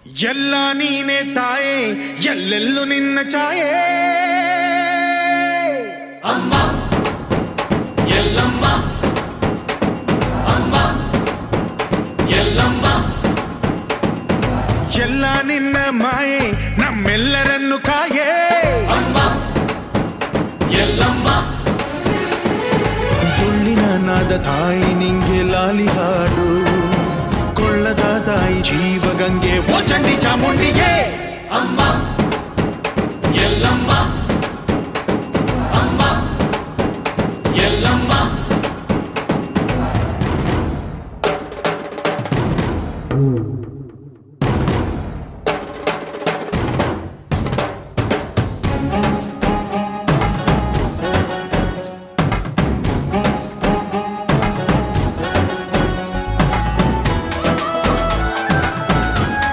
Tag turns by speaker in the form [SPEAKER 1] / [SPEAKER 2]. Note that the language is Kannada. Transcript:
[SPEAKER 1] ಎಲ್ಲ ನೀನೆ ತಾಯೇ ಎಲ್ಲೆಲ್ಲೂ ನಿನ್ನ ಛಾಯೆ
[SPEAKER 2] ಅಮ್ಮ ಎಲ್ಲಮ್ಮ ಅಮ್ಮ ಎಲ್ಲಮ್ಮ
[SPEAKER 1] ಎಲ್ಲ ನಿನ್ನ ಮಾಯೆ ನಮ್ಮೆಲ್ಲರನ್ನು ಕಾಯೇ
[SPEAKER 2] ಅಮ್ಮ ಎಲ್ಲಮ್ಮ
[SPEAKER 1] ತುಳ್ಳಿನ ನಾದ ತಾಯಿ ನಿಂಗೆ ಲಾಲಿ ಹಾಡು ಕೊಳ್ಳದ ತಾಯಿ ಜೀವಗಂಗೆ ಓ ಚಂಡಿ ಚಾಮುಂಡಿಗೆ
[SPEAKER 2] ಅಮ್ಮ ಎಲ್ಲಮ್ಮ ಅಮ್ಮ ಎಲ್ಲಮ್ಮ